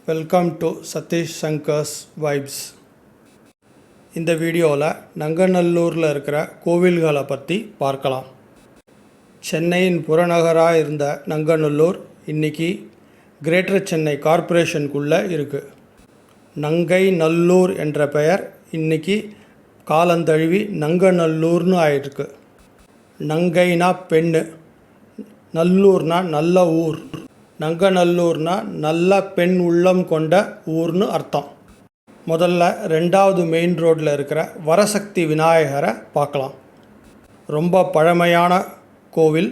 Welcome to Satish Shankar's vibes. இந்த வீடியோவில் நங்கநல்லூரில் இருக்கிற கோவில்களை பற்றி பார்க்கலாம். சென்னையின் புறநகராக இருந்த நங்கநல்லூர் இன்றைக்கி கிரேட்டர் சென்னை கார்ப்பரேஷனுக்குள்ளே இருக்குது. நங்கை நல்லூர் என்ற பெயர் இன்றைக்கி காலந்தழுவி நங்கநல்லூர்னு ஆயிருக்கு. நங்கைனா பெண்ணு, நல்லூர்னா நல்ல ஊர், நங்கநல்லூர்னா நல்ல பெண் உள்ளம் கொண்ட ஊர்னு அர்த்தம். முதல்ல 2வது மெயின் ரோட்டில் இருக்கிற வரசக்தி விநாயகரை பார்க்கலாம். ரொம்ப பழமையான கோவில்.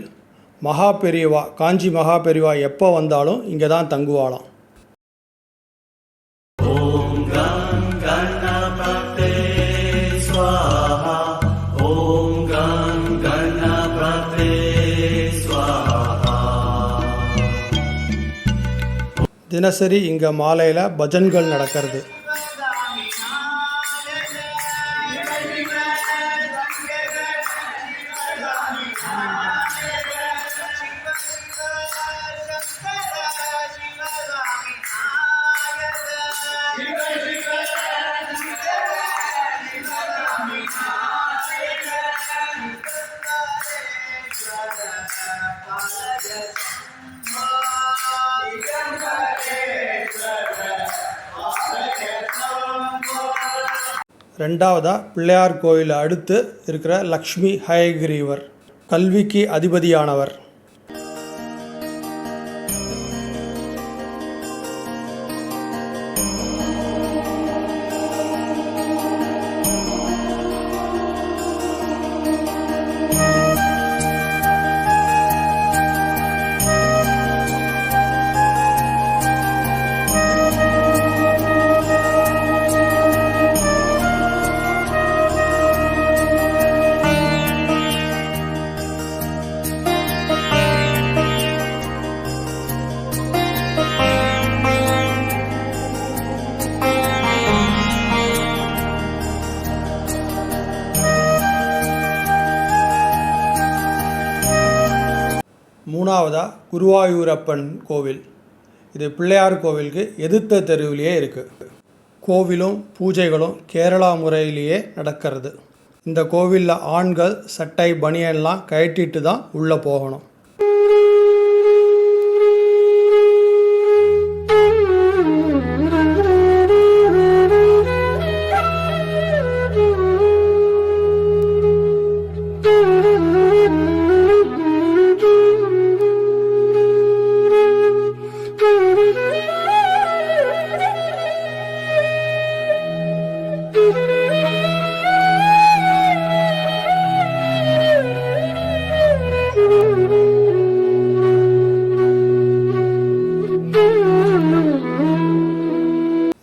மகாபெரிவா, காஞ்சி மகாபெரிவா எப்போ வந்தாலும் இங்கே தான் தங்குவாளாம். தினசரி இங்கே மாலையில் பஜன்கள் நடக்கிறது. ரெண்டாவதாக பிள்ளையார் கோயிலை அடுத்து இருக்கிற லக்ஷ்மி ஹயக்ரீவர், கல்விக்கு அதிபதியானவர். மூணாவதாக குருவாயூரப்பன் கோவில். இது பிள்ளையார் கோவிலுக்கு எதிர்த்த தெருவிலேயே இருக்குது. கோவிலும் பூஜைகளும் கேரளா முறையிலேயே நடக்கிறது. இந்த கோவிலில் ஆண்கள் சட்டை பனியன்லாம் கழட்டிட்டு தான் உள்ளே போகணும்.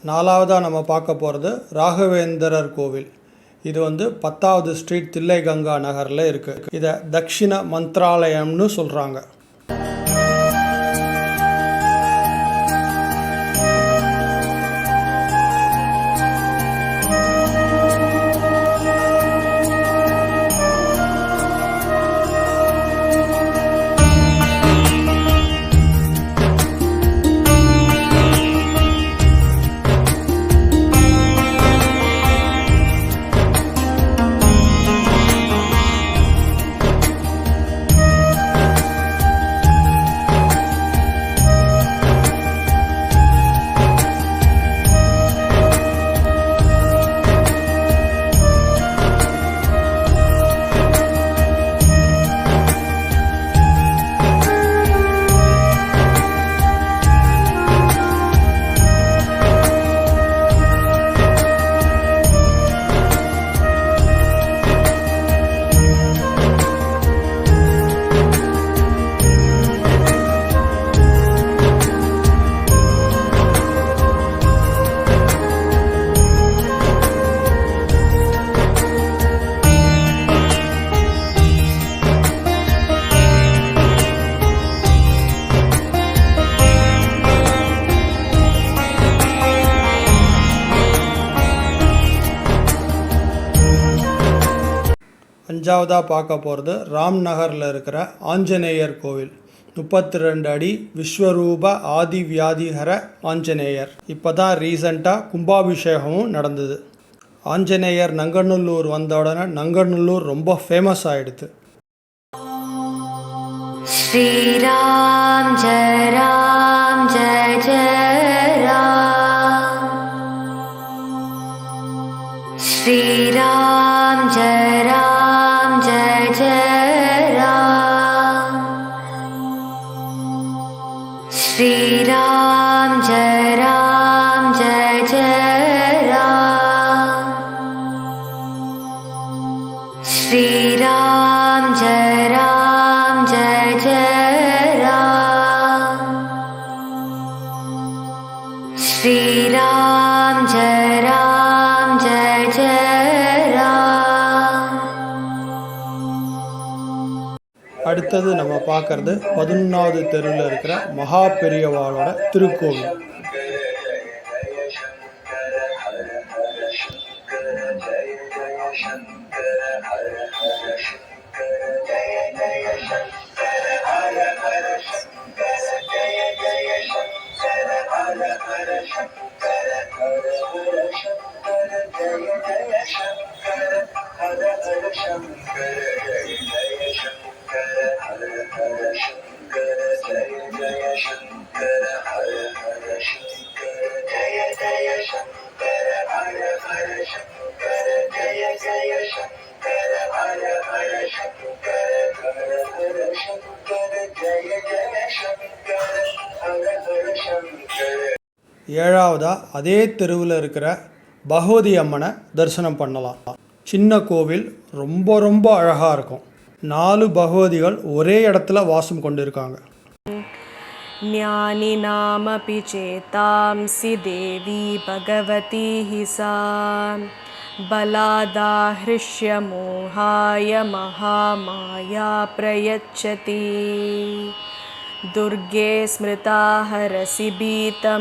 நாலாவதாக நம்ம பார்க்க போகிறது ராகவேந்திரர் கோவில். இது 10வது ஸ்ட்ரீட் தில்லை கங்கா நகரில் இருக்குது. இதை தக்ஷிண மந்த்ராலயம்னு சொல்கிறாங்க. அஞ்சாவதாக பார்க்க போகிறது ராம் நகரில் இருக்கிற ஆஞ்சநேயர் கோவில். 32 அடி விஸ்வரூப ஆதி வியாதிஹர ஆஞ்சநேயர். இப்போ தான் ரீசண்டாக கும்பாபிஷேகமும் நடந்தது. ஆஞ்சநேயர் நங்கநல்லூர் வந்த உடனே நங்கநல்லூர் ரொம்ப ஃபேமஸ் ஆகிடுது. ஸ்ரீராம் ஜெய ராம் ஜெய ஜெய ராம். ஸ்ரீராம் ஜெய ராம் ஜெய ஜெய ராம். ஸ்ரீராம் ஜெய ராம் ஜெய ஜெய ராம். ஸ்ரீராம் ஜெய ராம் ஜெய ஜெய ராம். ஸ்ரீராம் ஜெய ராம் ஜெய ஜெய ராம். அடுத்தது நம்ம பார்க்கறது 11வது தெருவில் இருக்கிற மகா பெரியவாளோட திருக்கோவில். ஏழாவதா அதே தெருவில் இருக்கிற பகவதி அம்மனை தரிசனம் பண்ணலாம். சின்ன கோவில், ரொம்ப ரொம்ப அழகாக இருக்கும். 4 பகவதிகள் ஒரே இடத்துல வாசம் கொண்டிருக்காங்க. ஞானினாமபி சேதாம்சி தேவி பகவதி ஹி சா பலாதாஹ்ருஷ்ய மோஹாய மகாமாயா பிரயச்சதி. दुर्गे स्मृता हरसि भीतमशेषजन्तोः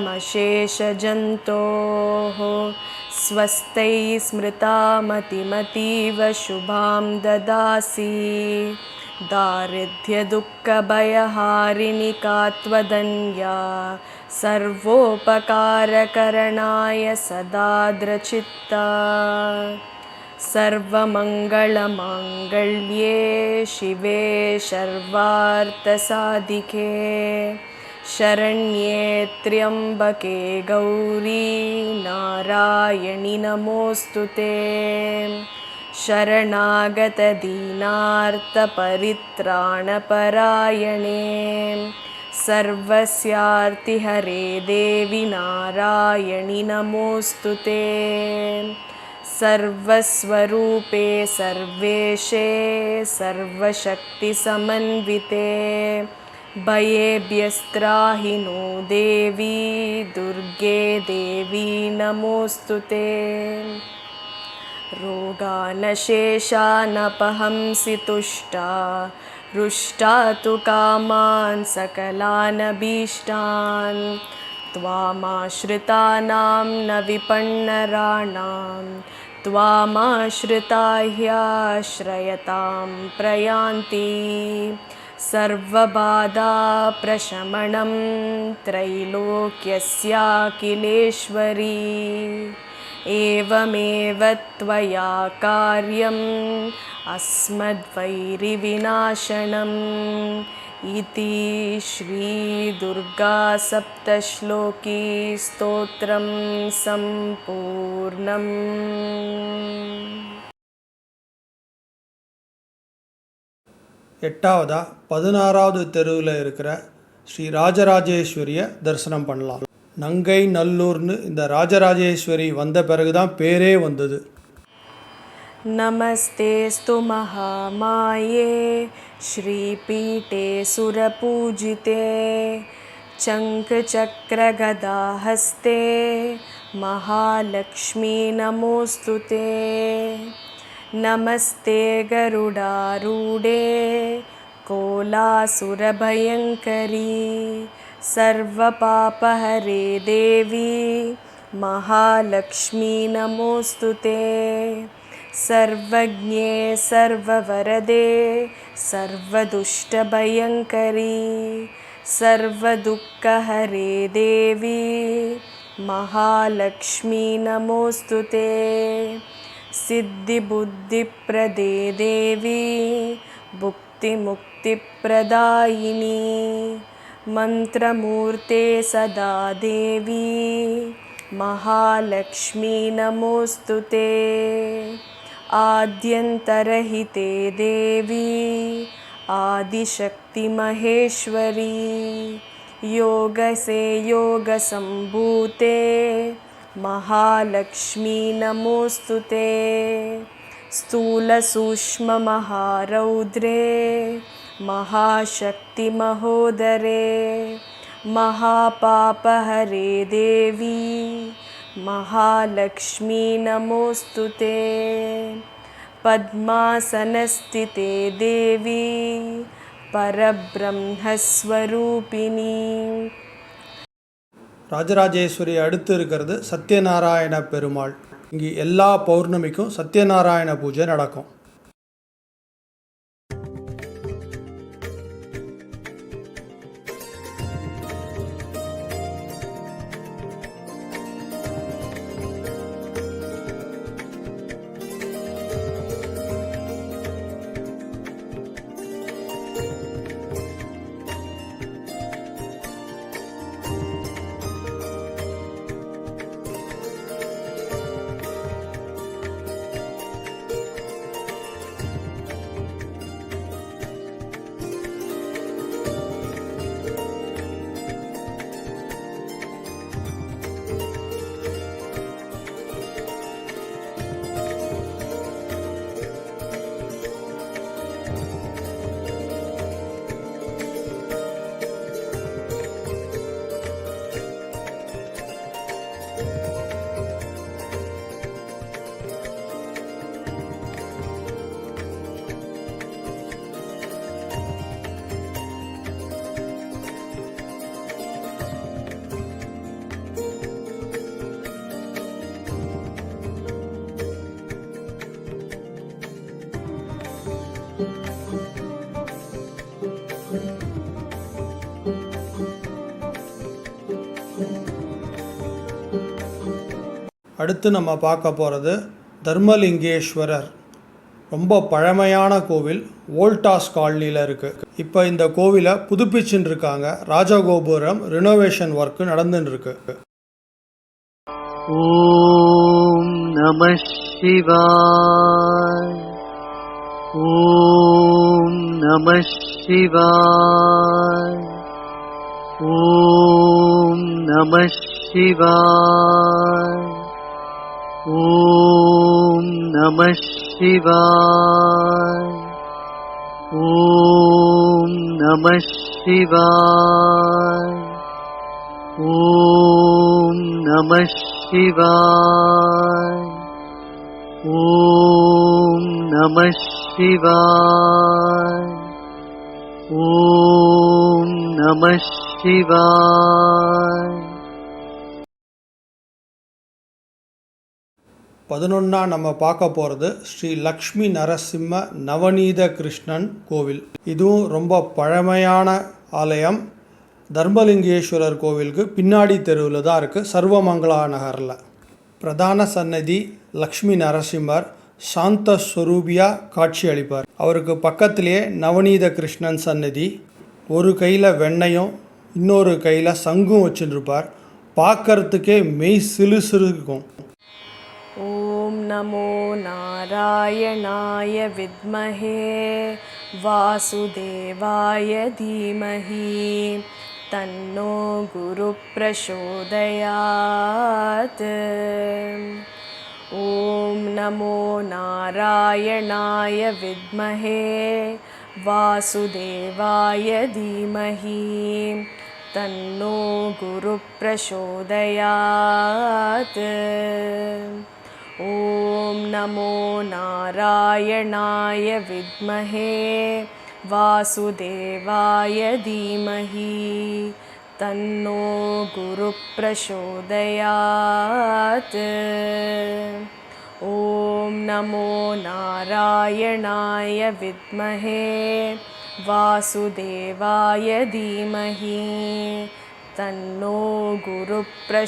स्वस्तै स्मृता मतिमतीव शुभां ददासि. दारिद्र्यदुःखभयहारिणि का त्वदन्या सर्वोपकारकरणाय सदा दृचित्ता. सर्वमङ्गलमाङ्गल्ये शिवे सर्वार्थसाधिके शरण्ये त्र्यम्बके गौरी नारायणि नमोऽस्तु ते. शरणागतदीनार्तपरित्राणपरायणे सर्वस्यार्तिहरे देवि नारायणि नमोऽस्तु ते. सर्वस्वरूपे सर्वेशे सर्वशक्तिसमन्विते भयेभ्यस्त्राहि नो देवी दुर्गे देवी नमोऽस्तु ते. रोगानशेषानपहंसि तुष्टा रुष्टा तु कामान् सकलानभीष्टान्. त्वामाश्रितानां न विपन्नराणां त्वामाश्रिता ह्याश्रयतां प्रयान्ति. सर्वबाधाप्रशमनं त्रैलोक्यस्याखिलेश्वरी. एवमेव त्वया कार्यम् अस्मद्वैरिविनाशनम् इति श्रीदुर्गा सप्तश्लोकी स्तोत्रं सम्पूर्णम्. எட்டாவதா 16வது தெருவில் இருக்கிற ஸ்ரீ ராஜராஜேஸ்வரியை தரிசனம் பண்ணலாம். நங்கை நல்லூர்னு இந்த ராஜராஜேஸ்வரி வந்த பிறகு தான் பேரே வந்தது. नमस्तेस्तु महामाये श्रीपीठे सुरपूजिते शङ्खचक्रगदाहस्ते महालक्ष्मी नमोऽस्तु ते. नमस्ते गरुडारूढे कोलासुरभयङ्करी सर्वपापहरे देवी महालक्ष्मी नमोऽस्तु ते. सर्वज्ञे सर्ववरदे सर्वदुष्टभयङ्करी सर्वदुःखहरे देवी महालक्ष्मी नमोऽस्तु ते। सिद्धिबुद्धिप्रदे देवी भुक्तिमुक्तिप्रदायिनी मन्त्रमूर्ते सदा देवी महालक्ष्मी नमोऽस्तु ते। आद्यन्तरहिते देवी आदिशक्तिमहेश्वरी योगसे योगसम्भूते महालक्ष्मी नमोऽस्तु ते। स्थूलसूक्ष्ममहारौद्रे महाशक्तिमहोदरे महापापहरे देवी महालक्ष्मी नमोऽस्तु ते। पद्मासनस्थिते देवी परब्रह्मस्वरूपिणी। ராஜராஜேஸ்வரி அடுத்து இருக்கிறது சத்யநாராயண பெருமாள். இங்கே எல்லா பௌர்ணமிக்கும் சத்யநாராயண பூஜை நடக்கும். அடுத்து நம்ம பார்க்க போகிறது தர்மலிங்கேஸ்வரர். ரொம்ப பழமையான கோவில், வோல்டாஸ் காலனியில் இருக்குது. இப்போ இந்த கோவிலை புதுப்பிச்சுன்னு இருக்காங்க. ராஜகோபுரம் ரினோவேஷன் ஒர்க்கு நடந்துன்னு இருக்கு. ஓம் நம சிவாய. ஓம் நம சிவாய. ஓம் நம சிவாய. ஓம் நம சிவாய. ஓம் நம சிவாய. ஓம் நம சிவாய. ஓம் நம சிவாய. ஓம் நம சிவாய. 11 நம்ம பார்க்க போகிறது ஸ்ரீ லக்ஷ்மி நரசிம்ம நவநீத கிருஷ்ணன் கோவில். இதுவும் ரொம்ப பழமையான ஆலயம். தர்மலிங்கேஸ்வரர் கோவிலுக்கு பின்னாடி தெருவில் தான் இருக்குது, சர்வமங்களா நகரில். பிரதான சன்னதி லக்ஷ்மி நரசிம்மர் சாந்த ஸ்வரூபியாக காட்சி அளிப்பார். அவருக்கு பக்கத்திலேயே நவநீத கிருஷ்ணன் சன்னதி. ஒரு கையில் வெண்ணையும் இன்னொரு கையில் சங்கும் வச்சுருப்பார். பார்க்கறதுக்கே மெய் சிலு சிலுக்கும். ॐ नमो नारायणाय विद्महे वासुदेवाय धीमहि तन्नो गुरुप्रचोदयात्। ॐ नमो नारायणाय विद्महे वासुदेवाय धीमहि तन्नो गुरुप्रचोदयात्। ॐ नमो नारायणाय विद्महे वासुदेवाय धीमहि तन्नो गुरुप्रचोदयात्। ॐ नमो नारायणाय विद्महे वासुदेवाय धीमहि तन्नो गुरुप्रचोदयात्।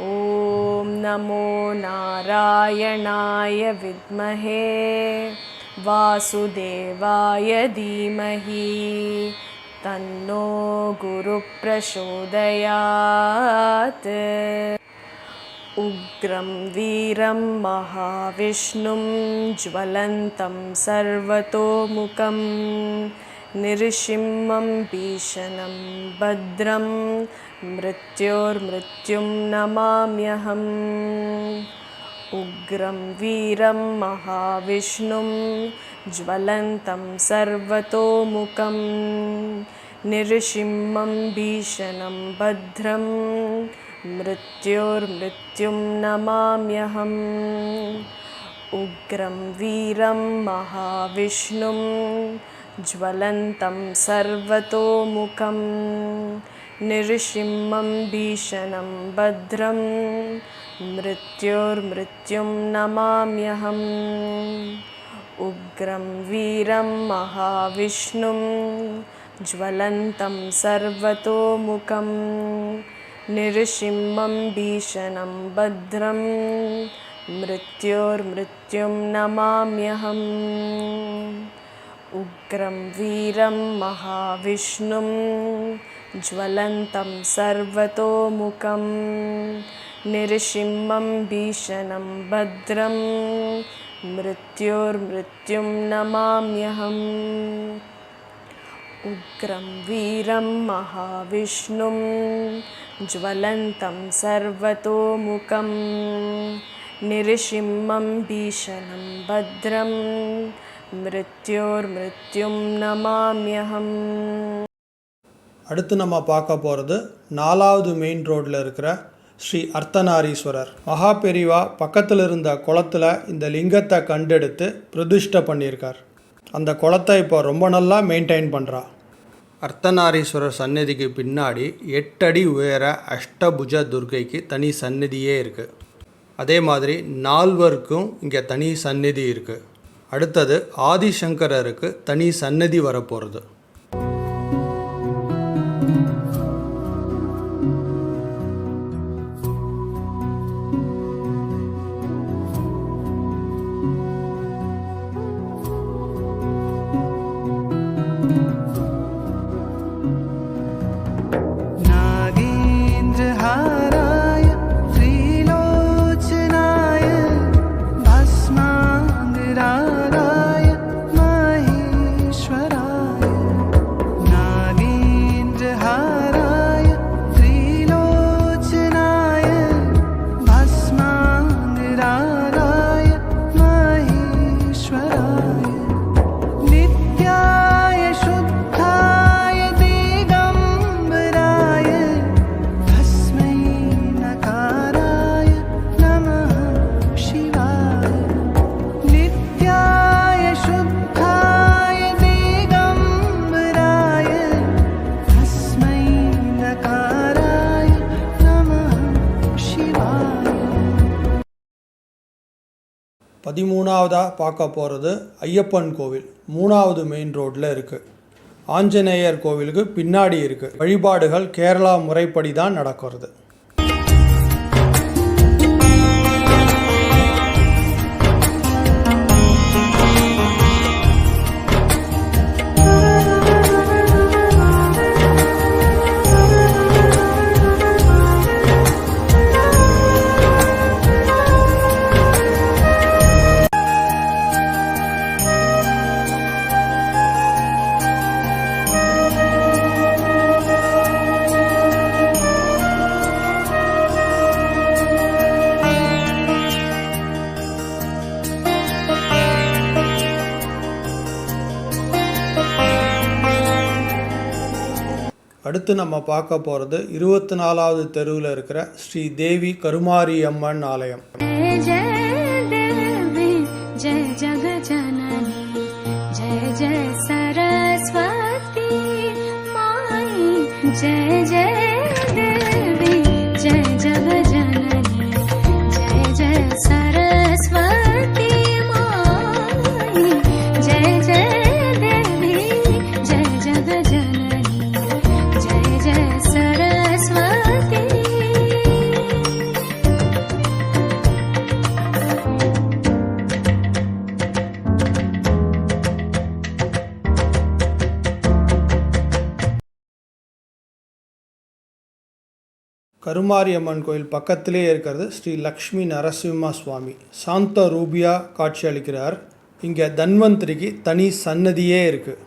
ॐ नमो नारायणाय विद्महे वासुदेवाय धीमहि तन्नो गुरुप्रचोदयात्। उग्रं वीरं महाविष्णुं ज्वलन्तं सर्वतोमुखं नृसिंहं भीषणं भद्रं मृत्योर्मृत्युं नमाम्यहम्। उग्रं वीरं महाविष्णुं ज्वलन्तं सर्वतोमुखं नृसिंहं भीषणं भद्रं मृत्योर्मृत्युं नमाम्यहम्। उग्रं वीरं महाविष्णुं ज्वलन्तं सर्वतोमुखं नृसिंहं भीषणं भद्रं मृत्योर्मृत्युं नमाम्यहम्। उग्रं वीरं महाविष्णुं ज्वलन्तं सर्वतोमुखं नृसिंहं भीषणं भद्रं मृत्योर्मृत्युं नमाम्यहम्। उग्रं वीरं महाविष्णुं ज्वलन्तं सर्वतोमुखं नृसिंहं भीषणं भद्रं मृत्योर्मृत्युं नमाम्यहम्। उग्रं वीरं महाविष्णुं ज्वलन्तं सर्वतोमुखं नृसिंहं भीषणं भद्रं मृत्योर्मृत्युं नमाम्यहम्। அடுத்து நம்ம பார்க்க போகிறது 4வது மெயின் ரோட்டில் இருக்கிற ஸ்ரீ அர்த்தநாரீஸ்வரர். மகா பெரிவா பக்கத்தில் இருந்த குளத்தில் இந்த லிங்கத்தை கண்டெடுத்து பிரதிஷ்டை பண்ணியிருக்கார். அந்த குளத்தை இப்போ ரொம்ப நல்லா மெயின்டைன் பண்ணுறா. அர்த்தநாரீஸ்வரர் சந்நிதிக்கு பின்னாடி 8 அடி உயர அஷ்டபுஜ துர்க்கைக்கு தனி சந்நிதியே இருக்குது. அதே மாதிரி 4வருக்கும் இங்கே தனி சந்நிதி இருக்குது. அடுத்தது ஆதிசங்கரருக்கு தனி சந்நிதி வரப்போகிறது. பதிமூணாவதாக பார்க்க போகிறது ஐயப்பன் கோவில் 3வது மெயின் ரோட்டில் இருக்குது. ஆஞ்சநேயர் கோவிலுக்கு பின்னாடி இருக்குது. வழிபாடுகள் கேரளா முறைப்படி தான் நடக்கிறது. அடுத்து நம்ம பார்க்க போகிறது 24வது தெருவில் இருக்கிற ஸ்ரீ தேவி கருமாரியம்மன் ஆலயம். जय जय देवी जय जगजननी जय जय सरस्वती माई जय जय देवी जय जगजननी கருமாரியம்மன் கோயில் பக்கத்திலே இருக்கிறது ஸ்ரீ லக்ஷ்மி நரசிம்ம சுவாமி. சாந்த ரூபியா காட்சி அளிக்கிறார். இங்கே தன்வந்திரிக்கு தனி சன்னதியே இருக்குது.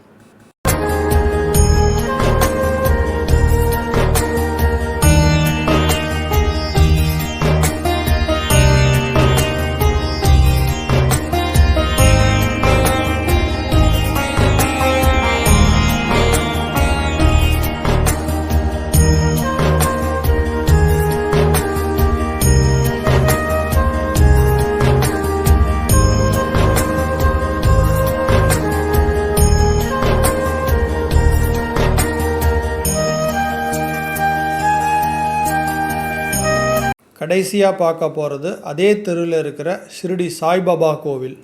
கடைசியாக பார்க்க போகிறது அதே தெருவில் இருக்கிற ஷிரடி சாய்பாபா கோவில்.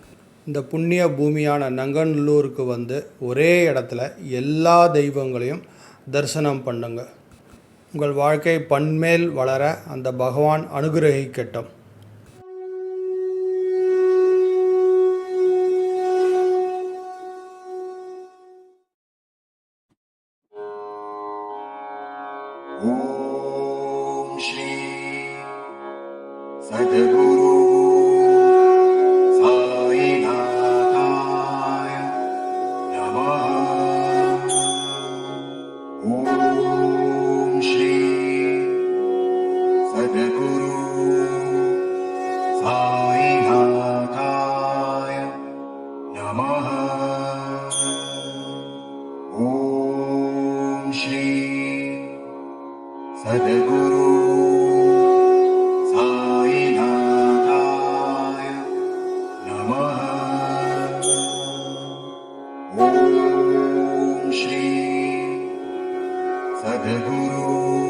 இந்த புண்ணிய பூமியான நங்கநல்லூருக்கு வந்து ஒரே இடத்துல எல்லா தெய்வங்களையும் தரிசனம் பண்ணுங்க. உங்கள் வாழ்க்கை பன்மேல் வளர அந்த பகவான் அனுகிரகிக்கட்டும். ஓம் ஸ்ரீ சத்குரு சாயிநாதாய நமः. ஓம் ஸ்ரீ சத்குரு சாயிநாதாய நமः. ஓம் ஸ்ரீ சத்குரு சாயிநாதாய நமः. ஓம் ஸ்ரீ சத்குரு